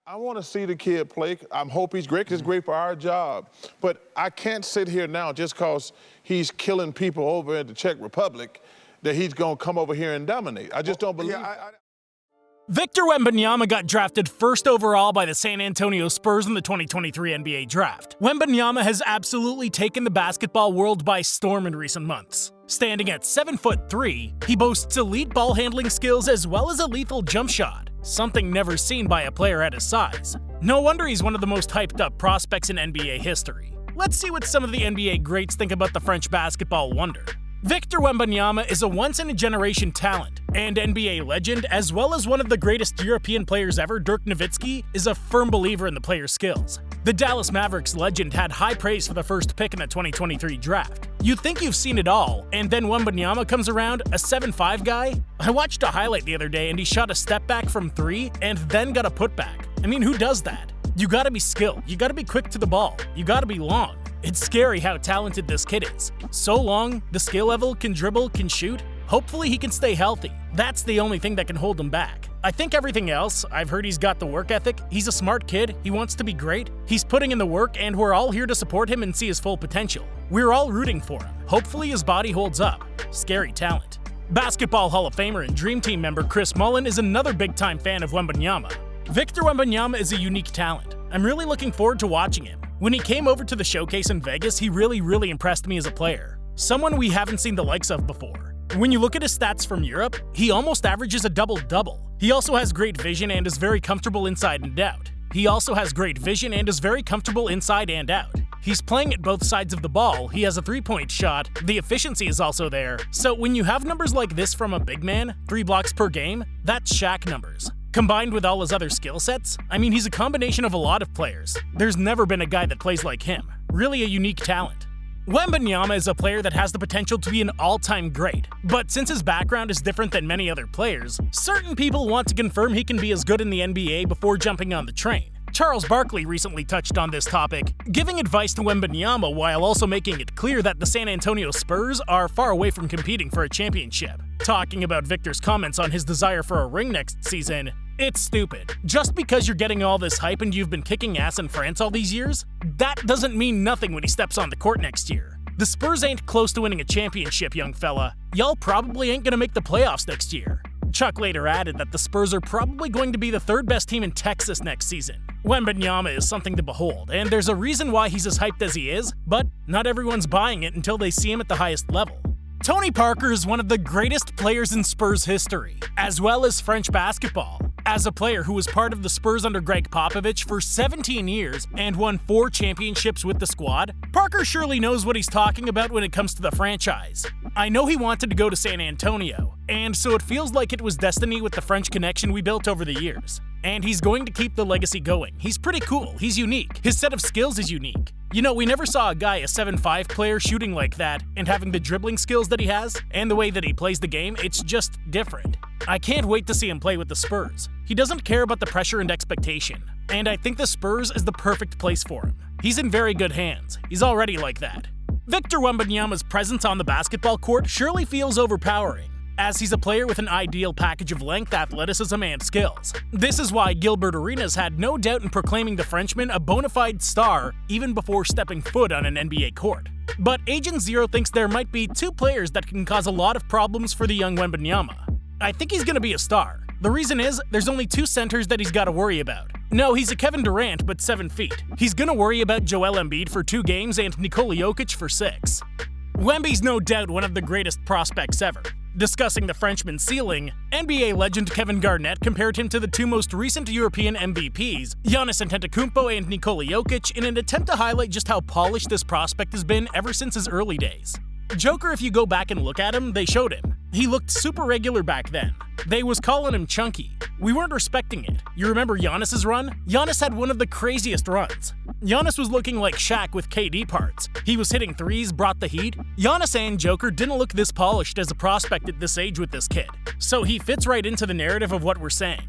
I want to see the kid play. I hope he's great because it's great for our job. But I can't sit here now just because he's killing people over in the Czech Republic that he's going to come over here and dominate. I just don't believe it. Victor Wembanyama got drafted first overall by the San Antonio Spurs in the 2023 NBA Draft. Wembanyama has absolutely taken the basketball world by storm in recent months. Standing at 7'3", he boasts elite ball handling skills as well as a lethal jump shot, something never seen by a player at his size. No wonder he's one of the most hyped up prospects in NBA history. Let's see what some of the NBA greats think about the French basketball wonder. Victor Wembanyama is a once-in-a-generation talent and NBA legend, as well as one of the greatest European players ever. Dirk Nowitzki is a firm believer in the player's skills. The Dallas Mavericks legend had high praise for the first pick in the 2023 draft. You think you've seen it all, and then Wembanyama comes around, a 7'5" guy? I watched a highlight the other day and he shot a step back from 3 and then got a putback. I mean, who does that? You gotta be skilled, you gotta be quick to the ball, you gotta be long. It's scary how talented this kid is. So long, the skill level, can dribble, can shoot. Hopefully he can stay healthy. That's the only thing that can hold him back. I think everything else, I've heard he's got the work ethic, he's a smart kid, he wants to be great, he's putting in the work, and we're all here to support him and see his full potential. We're all rooting for him. Hopefully his body holds up. Scary talent. Basketball Hall of Famer and Dream Team member Chris Mullin is another big-time fan of Wembanyama. Victor Wembanyama is a unique talent. I'm really looking forward to watching him. When he came over to the showcase in Vegas, he really impressed me as a player. Someone we haven't seen the likes of before. When you look at his stats from Europe, he almost averages a double-double. He also has great vision and is very comfortable inside and out. He's playing at both sides of the ball, he has a three-point shot, the efficiency is also there. So when you have numbers like this from a big man, 3 blocks per game, that's Shaq numbers. Combined with all his other skill sets, I mean, he's a combination of a lot of players. There's never been a guy that plays like him. Really a unique talent. Wembanyama is a player that has the potential to be an all-time great, but since his background is different than many other players, certain people want to confirm he can be as good in the NBA before jumping on the train. Charles Barkley recently touched on this topic, giving advice to Wembanyama while also making it clear that the San Antonio Spurs are far away from competing for a championship. Talking about Victor's comments on his desire for a ring next season, it's stupid. Just because you're getting all this hype and you've been kicking ass in France all these years, that doesn't mean nothing when he steps on the court next year. The Spurs ain't close to winning a championship, young fella. Y'all probably ain't gonna make the playoffs next year. Chuck later added that the Spurs are probably going to be the 3rd best team in Texas next season. Wembanyama is something to behold, and there's a reason why he's as hyped as he is, but not everyone's buying it until they see him at the highest level. Tony Parker is one of the greatest players in Spurs history, as well as French basketball. As a player who was part of the Spurs under Greg Popovich for 17 years and won 4 championships with the squad, Parker surely knows what he's talking about when it comes to the franchise. I know he wanted to go to San Antonio, and so it feels like it was destiny with the French connection we built over the years. And he's going to keep the legacy going. He's pretty cool, he's unique, his set of skills is unique. You know, we never saw a guy, a 7'5" player, shooting like that and having the dribbling skills that he has, and the way that he plays the game, it's just different. I can't wait to see him play with the Spurs. He doesn't care about the pressure and expectation, and I think the Spurs is the perfect place for him. He's in very good hands. He's already like that. Victor Wembanyama's presence on the basketball court surely feels overpowering, as he's a player with an ideal package of length, athleticism, and skills. This is why Gilbert Arenas had no doubt in proclaiming the Frenchman a bona fide star even before stepping foot on an NBA court. But Agent Zero thinks there might be 2 players that can cause a lot of problems for the young Wembanyama. I think he's gonna be a star. The reason is, there's only 2 centers that he's gotta worry about. No, he's a Kevin Durant, but 7 feet. He's gonna worry about Joel Embiid for 2 games and Nikola Jokic for 6. Wemby's no doubt one of the greatest prospects ever. Discussing the Frenchman's ceiling, NBA legend Kevin Garnett compared him to the 2 most recent European MVPs, Giannis Antetokounmpo and Nikola Jokic, in an attempt to highlight just how polished this prospect has been ever since his early days. Joker, if you go back and look at him, they showed him. He looked super regular back then. They was calling him chunky. We weren't respecting it. You remember Giannis's run? Giannis had one of the craziest runs. Giannis was looking like Shaq with KD parts. He was hitting threes, brought the heat. Giannis and Joker didn't look this polished as a prospect at this age with this kid. So he fits right into the narrative of what we're saying.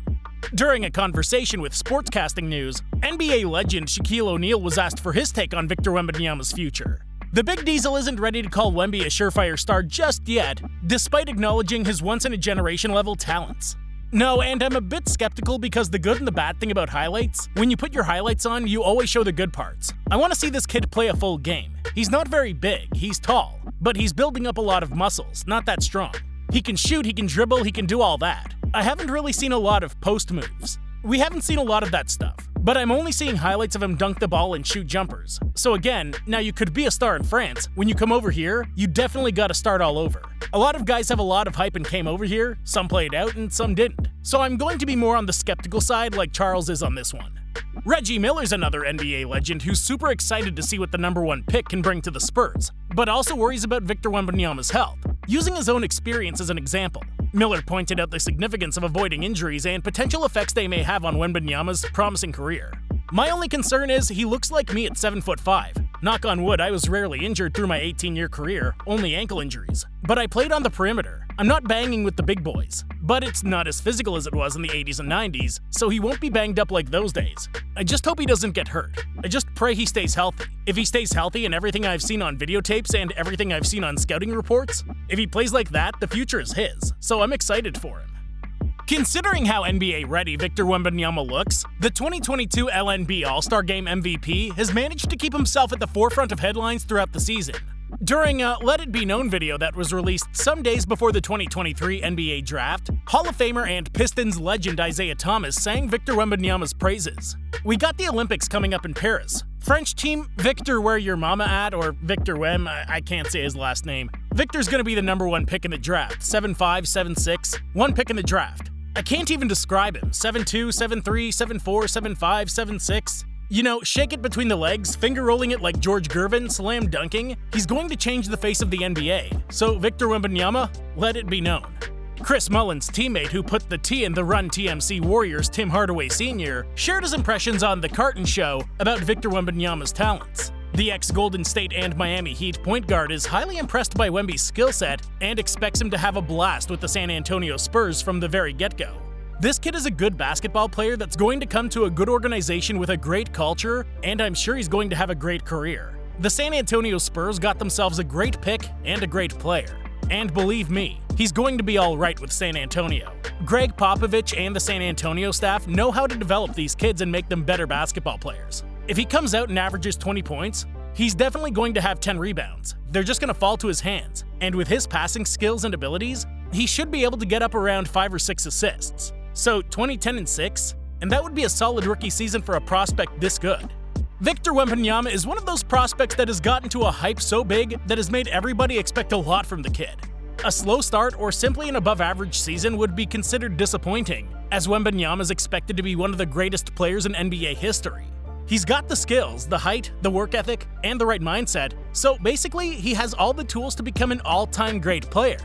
During a conversation with Sportscasting News, NBA legend Shaquille O'Neal was asked for his take on Victor Wembanyama's future. The Big Diesel isn't ready to call Wemby a surefire star just yet, despite acknowledging his once-in-a-generation level talents. No, and I'm a bit skeptical because the good and the bad thing about highlights, when you put your highlights on, you always show the good parts. I want to see this kid play a full game. He's not very big, he's tall, but he's building up a lot of muscles, not that strong. He can shoot, he can dribble, he can do all that. I haven't really seen a lot of post moves. We haven't seen a lot of that stuff, but I'm only seeing highlights of him dunk the ball and shoot jumpers. So again, now you could be a star in France. When you come over here, you definitely gotta start all over. A lot of guys have a lot of hype and came over here, some played out and some didn't. So I'm going to be more on the skeptical side like Charles is on this one. Reggie Miller's another NBA legend who's super excited to see what the #1 pick can bring to the Spurs, but also worries about Victor Wembanyama's health. Using his own experience as an example, Miller pointed out the significance of avoiding injuries and potential effects they may have on Wembanyama's promising career. My only concern is he looks like me at 7'5". Knock on wood, I was rarely injured through my 18-year career, only ankle injuries. But I played on the perimeter. I'm not banging with the big boys. But it's not as physical as it was in the 80s and 90s, so he won't be banged up like those days. I just hope he doesn't get hurt. I just pray he stays healthy. If he stays healthy and everything I've seen on videotapes and everything I've seen on scouting reports, if he plays like that, the future is his, so I'm excited for him. Considering how NBA ready Victor Wembanyama looks, the 2022 LNB All-Star Game MVP has managed to keep himself at the forefront of headlines throughout the season. During a Let It Be Known video that was released some days before the 2023 NBA Draft, Hall of Famer and Pistons legend Isaiah Thomas sang Victor Wembanyama's praises. We got the Olympics coming up in Paris. French team Victor Where Your Mama At, or Victor Wem, I can't say his last name. Victor's gonna be the #1 pick in the draft, 7'5", 7'6", one pick in the draft. I can't even describe him, 7'2", 7'3", 7'4", 7'5", 7'6". You know, shake it between the legs, finger rolling it like George Gervin, slam dunking. He's going to change the face of the NBA. So Victor Wembanyama, let it be known. Chris Mullin's teammate who put the T in the Run TMC Warriors, Tim Hardaway Sr., shared his impressions on The Carton Show about Victor Wembanyama's talents. The ex-Golden State and Miami Heat point guard is highly impressed by Wemby's skill set and expects him to have a blast with the San Antonio Spurs from the very get-go. This kid is a good basketball player that's going to come to a good organization with a great culture, and I'm sure he's going to have a great career. The San Antonio Spurs got themselves a great pick and a great player. And believe me, he's going to be alright with San Antonio. Greg Popovich and the San Antonio staff know how to develop these kids and make them better basketball players. If he comes out and averages 20 points, he's definitely going to have 10 rebounds. They're just going to fall to his hands. And with his passing skills and abilities, he should be able to get up around 5 or 6 assists. So 20, 10, and 6, and that would be a solid rookie season for a prospect this good. Victor Wembanyama is one of those prospects that has gotten to a hype so big that has made everybody expect a lot from the kid. A slow start or simply an above-average season would be considered disappointing, as Wembanyama is expected to be one of the greatest players in NBA history. He's got the skills, the height, the work ethic, and the right mindset, so basically he has all the tools to become an all-time great player.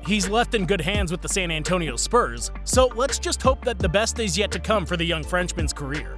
He's left in good hands with the San Antonio Spurs, so let's just hope that the best is yet to come for the young Frenchman's career.